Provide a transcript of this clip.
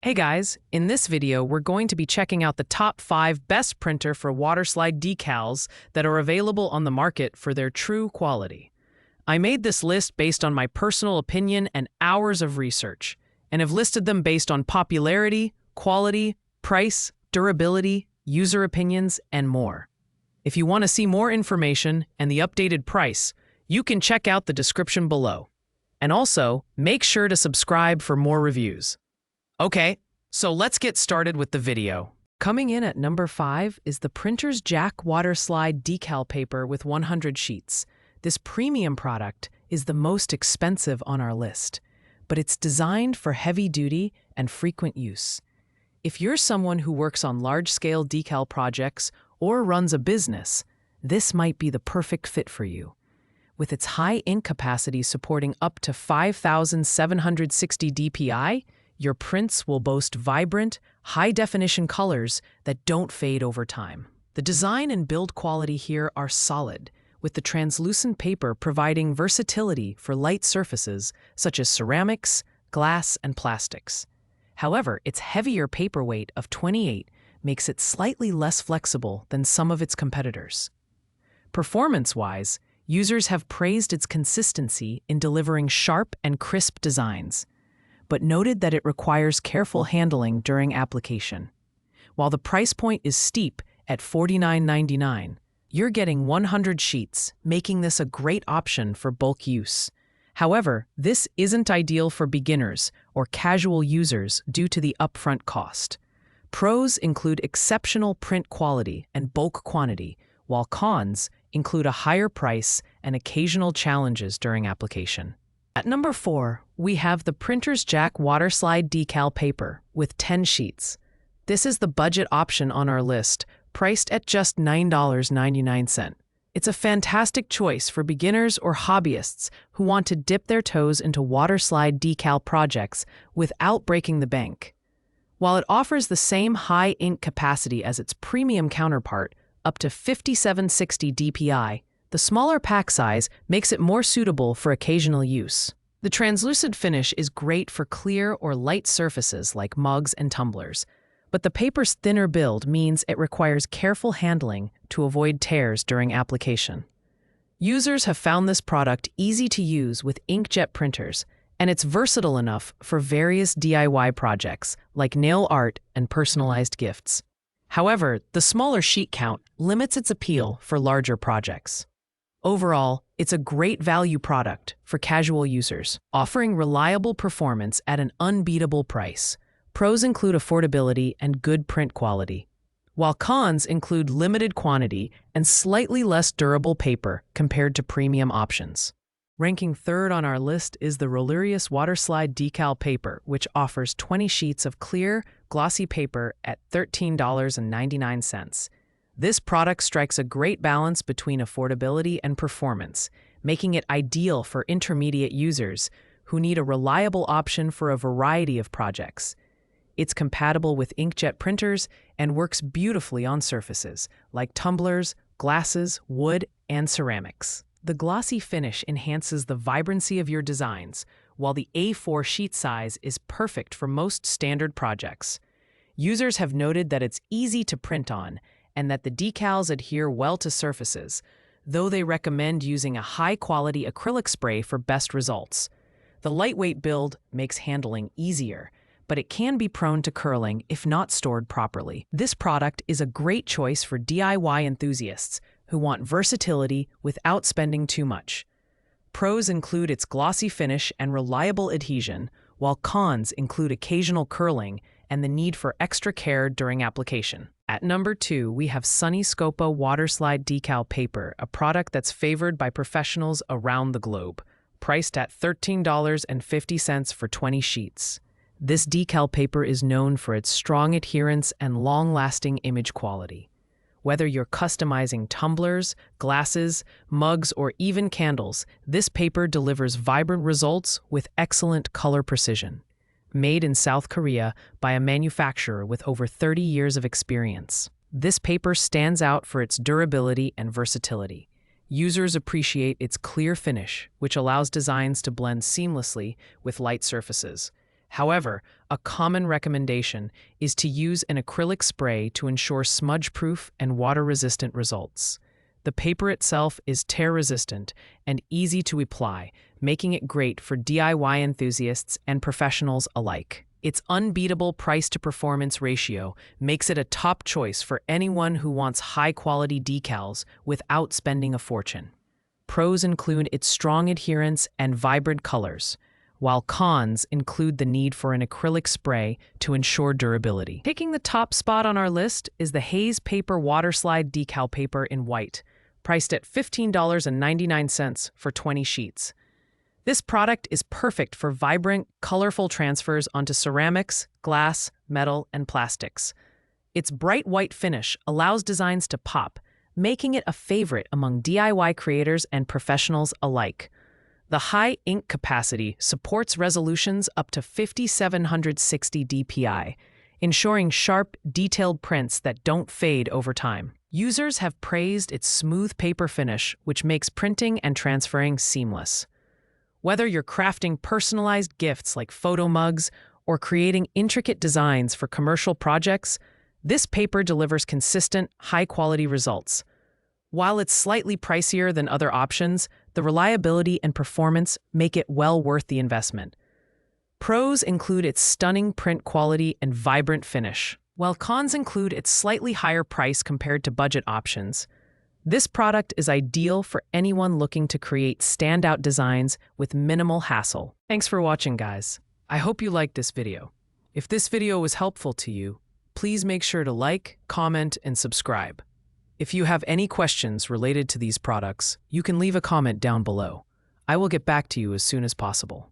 Hey guys, in this video we're going to be checking out the top 5 best printer for waterslide decals that are available on the market for their true quality. I made this list based on my personal opinion and hours of research, and have listed them based on popularity, quality, price, durability, user opinions, and more. If you want to see more information and the updated price, you can check out the description below. And also, make sure to subscribe for more reviews. Okay, so let's get started with the video. Coming in at number 5 is the Printer's Jack Waterslide Decal Paper with 100 sheets. This premium product is the most expensive on our list, but it's designed for heavy-duty and frequent use. If you're someone who works on large-scale decal projects or runs a business, this might be the perfect fit for you. With its high ink capacity supporting up to 5,760 dpi, your prints will boast vibrant, high-definition colors that don't fade over time. The design and build quality here are solid, with the translucent paper providing versatility for light surfaces such as ceramics, glass, and plastics. However, its heavier paper weight of 28 makes it slightly less flexible than some of its competitors. Performance-wise, users have praised its consistency in delivering sharp and crisp designs, but noted that it requires careful handling during application. While the price point is steep at $49.99, you're getting 100 sheets, making this a great option for bulk use. However, this isn't ideal for beginners or casual users due to the upfront cost. Pros include exceptional print quality and bulk quantity, while cons include a higher price and occasional challenges during application. At number 4, we have the Printer's Jack Waterslide Decal Paper with 10 sheets. This is the budget option on our list, priced at just $9.99. It's a fantastic choice for beginners or hobbyists who want to dip their toes into waterslide decal projects without breaking the bank. While it offers the same high ink capacity as its premium counterpart, up to 5760 dpi, the smaller pack size makes it more suitable for occasional use. The translucent finish is great for clear or light surfaces like mugs and tumblers, but the paper's thinner build means it requires careful handling to avoid tears during application. Users have found this product easy to use with inkjet printers, and it's versatile enough for various DIY projects like nail art and personalized gifts. However, the smaller sheet count limits its appeal for larger projects. Overall, it's a great value product for casual users, offering reliable performance at an unbeatable price. Pros include affordability and good print quality, while cons include limited quantity and slightly less durable paper compared to premium options. Ranking third on our list is the Rolurious Waterslide Decal Paper, which offers 20 sheets of clear, glossy paper at $13.99. This product strikes a great balance between affordability and performance, making it ideal for intermediate users who need a reliable option for a variety of projects. It's compatible with inkjet printers and works beautifully on surfaces like tumblers, glasses, wood, and ceramics. The glossy finish enhances the vibrancy of your designs, while the A4 sheet size is perfect for most standard projects. Users have noted that it's easy to print on and that the decals adhere well to surfaces, though they recommend using a high-quality acrylic spray for best results. The lightweight build makes handling easier, but it can be prone to curling if not stored properly. This product is a great choice for DIY enthusiasts who want versatility without spending too much. Pros include its glossy finish and reliable adhesion, while cons include occasional curling and the need for extra care during application. At number 2, we have Sunny Scopa Waterslide Decal Paper, a product that's favored by professionals around the globe, priced at $13.50 for 20 sheets. This decal paper is known for its strong adherence and long-lasting image quality. Whether you're customizing tumblers, glasses, mugs, or even candles, this paper delivers vibrant results with excellent color precision. Made in South Korea by a manufacturer with over 30 years of experience, this paper stands out for its durability and versatility. Users appreciate its clear finish, which allows designs to blend seamlessly with light surfaces. However, a common recommendation is to use an acrylic spray to ensure smudge-proof and water-resistant results. The paper itself is tear-resistant and easy to apply, making it great for DIY enthusiasts and professionals alike. Its unbeatable price-to-performance ratio makes it a top choice for anyone who wants high-quality decals without spending a fortune. Pros include its strong adherence and vibrant colors, while cons include the need for an acrylic spray to ensure durability. Taking the top spot on our list is the Haze Paper Waterslide Decal Paper in white, priced at $15.99 for 20 sheets. This product is perfect for vibrant, colorful transfers onto ceramics, glass, metal, and plastics. Its bright white finish allows designs to pop, making it a favorite among DIY creators and professionals alike. The high ink capacity supports resolutions up to 5760 dpi, ensuring sharp, detailed prints that don't fade over time. Users have praised its smooth paper finish, which makes printing and transferring seamless. Whether you're crafting personalized gifts like photo mugs or creating intricate designs for commercial projects, this paper delivers consistent, high-quality results. While it's slightly pricier than other options, the reliability and performance make it well worth the investment. Pros include its stunning print quality and vibrant finish, while cons include its slightly higher price compared to budget options. This product is ideal for anyone looking to create standout designs with minimal hassle. Thanks for watching, guys. I hope you liked this video. If this video was helpful to you, please make sure to like, comment, and subscribe. If you have any questions related to these products, you can leave a comment down below. I will get back to you as soon as possible.